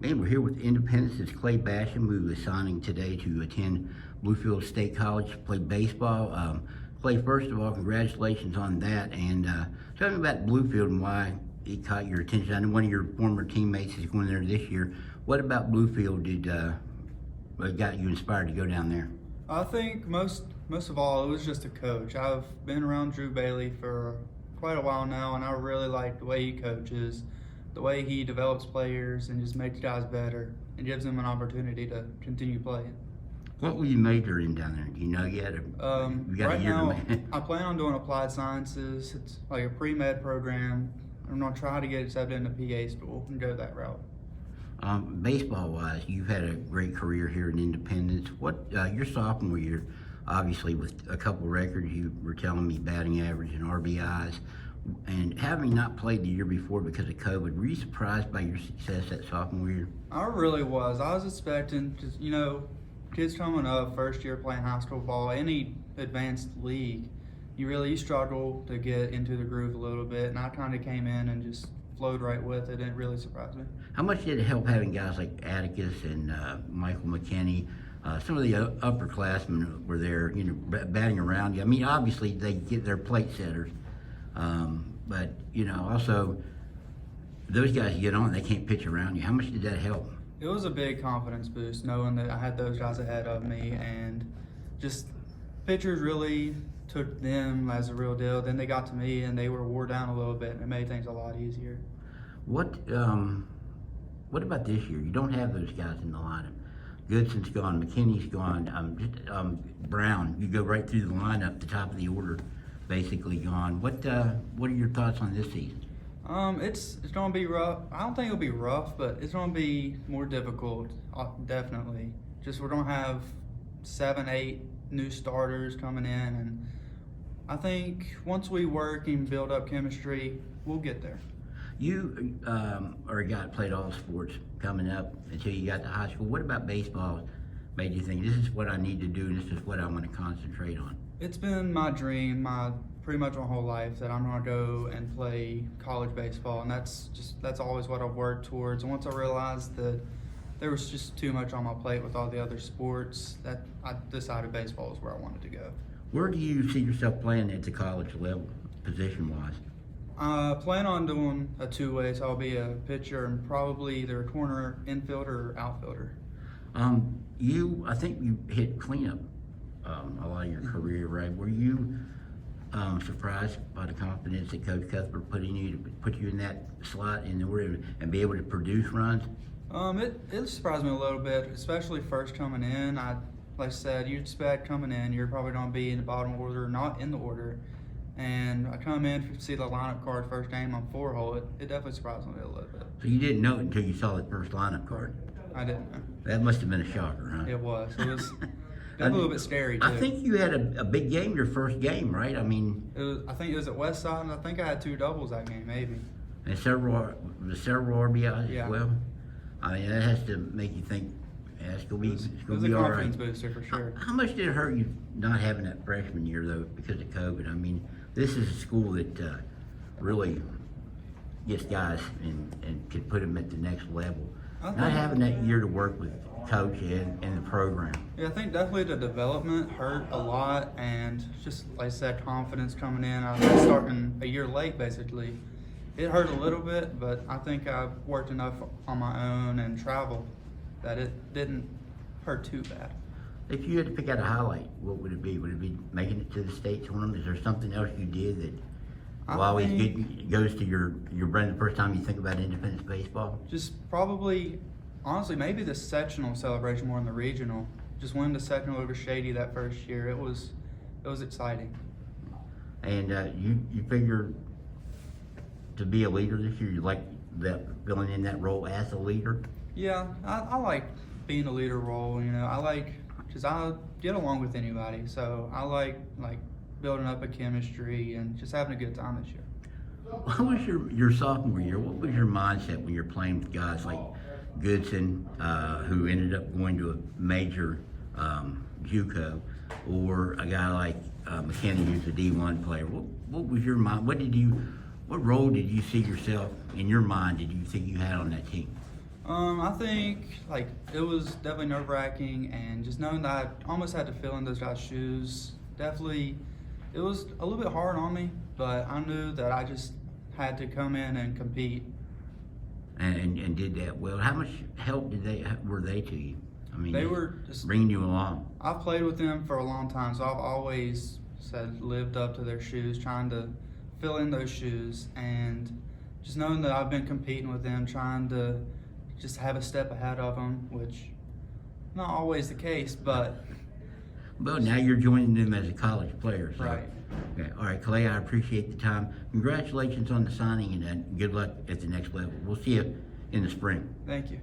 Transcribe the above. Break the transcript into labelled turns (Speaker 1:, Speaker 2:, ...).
Speaker 1: Man, we're here with Independence's Clay Basham, who is signing today to attend Bluefield State College to play baseball. Clay, first of all, congratulations on that. And tell me about Bluefield and why it caught your attention. I know one of your former teammates is going there this year. What about Bluefield got you inspired to go down there?
Speaker 2: I think most of all, it was just a coach. I've been around Drew Bailey for quite a while now, and I really like the way he coaches, the way he develops players and just makes guys better and gives them an opportunity to continue playing.
Speaker 1: What will you major in down there? Do you know yet?
Speaker 2: Right now, I plan on doing applied sciences. It's like a pre-med program. I'm going to try to get accepted into PA school and go that route.
Speaker 1: Baseball-wise, you've had a great career here in Independence. Your sophomore year, obviously with a couple records, you were telling me batting average and RBIs. And having not played the year before because of COVID, were you surprised by your success that sophomore year?
Speaker 2: I really was. I was expecting, because, kids coming up, first year playing high school ball, any advanced league, you struggle to get into the groove a little bit. And I kind of came in and just flowed right with it, and it really surprised me.
Speaker 1: How much did it help having guys like Atticus and Michael McKinney? Some of the upperclassmen were there, batting around you. I mean, obviously they get their plate setters. But also those guys get on, they can't pitch around you. How much did that help?
Speaker 2: It was a big confidence boost knowing that I had those guys ahead of me, and just pitchers really took them as a real deal. Then they got to me and they were wore down a little bit, and it made things a lot easier.
Speaker 1: What about this year? You don't have those guys in the lineup. Goodson's gone, McKinney's gone, Brown. You go right through the lineup, the top of the order basically gone. What are your thoughts on this season?
Speaker 2: It's going to be rough. I don't think it'll be rough, but it's going to be more difficult, definitely. Just we're going to have 7, 8 new starters coming in, and I think once we work and build up chemistry, we'll get there.
Speaker 1: You are a guy that played all sports coming up until you got to high school. What about baseball made you think, this is what I need to do and this is what I want to concentrate on?
Speaker 2: It's been my dream, pretty much my whole life, that I'm going to go and play college baseball, and that's always what I've worked towards. And once I realized that there was just too much on my plate with all the other sports, that I decided baseball is where I wanted to go.
Speaker 1: Where do you see yourself playing at the college level, position-wise?
Speaker 2: I plan on doing a two-way, so I'll be a pitcher and probably either a corner infielder or outfielder.
Speaker 1: I think you hit cleanup a lot of your career, right? Were you surprised by the confidence that Coach Cuthbert put you in that slot in order and be able to produce runs?
Speaker 2: It surprised me a little bit, especially first coming in. Like I said, you expect coming in, you're probably going to be in the bottom order, not in the order. And I come in to see the lineup card first game on 4-hole. It definitely surprised me a little bit.
Speaker 1: So you didn't know it until you saw the first lineup card?
Speaker 2: I didn't know.
Speaker 1: That must have been a shocker, huh?
Speaker 2: It was. It was definitely a little bit scary, too.
Speaker 1: I think you had a big game your first game, right? I mean...
Speaker 2: I think it was at West Side, and I think I had 2 doubles that game, maybe.
Speaker 1: And several RBIs
Speaker 2: as
Speaker 1: well? I mean, that has to make you think, it's going to be all right.
Speaker 2: It was a confidence booster for sure.
Speaker 1: How much did it hurt you not having that freshman year, though, because of COVID? I mean, this is a school that really gets guys and can put them at the next level. Not having that year to work with coach and the program.
Speaker 2: Yeah, I think definitely the development hurt a lot, and just like I said, confidence coming in. I was starting a year late, basically. It hurt a little bit, but I think I've worked enough on my own and traveled that it didn't hurt too bad.
Speaker 1: If you had to pick out a highlight, what would it be? Would it be making it to the state tournament? Is there something else you did that always goes to your brain the first time you think about Independence baseball?
Speaker 2: Just probably, honestly, maybe the sectional celebration more than the regional. Just winning the sectional over Shady that first year, it was exciting.
Speaker 1: And you figure to be a leader this year, you like that filling in that role as a leader?
Speaker 2: Yeah, I like being a leader role. I like, because I get along with anybody, so I like building up a chemistry and just having a good time this year.
Speaker 1: How was your sophomore year? What was your mindset when you're playing with guys like Goodson, who ended up going to a major JUCO, or a guy like McKinney, who's a D1 player? What was your mind? What role did you see yourself in your mind? Did you think you had on that team?
Speaker 2: I think like it was definitely nerve-wracking, and just knowing that I almost had to fill in those guys' shoes. Definitely, it was a little bit hard on me, but I knew that I just had to come in and compete.
Speaker 1: And did that well. How much help were they to you? I mean,
Speaker 2: They were just
Speaker 1: bringing you along.
Speaker 2: I've played with them for a long time, so I've always lived up to their shoes, trying to fill in those shoes, and just knowing that I've been competing with them, trying to just have a step ahead of them, which not always the case, but
Speaker 1: Well, now you're joining them as a college player. So.
Speaker 2: right.
Speaker 1: Okay. All right, Clay, I appreciate the time. Congratulations on the signing, and good luck at the next level. We'll see you in the spring.
Speaker 2: Thank you.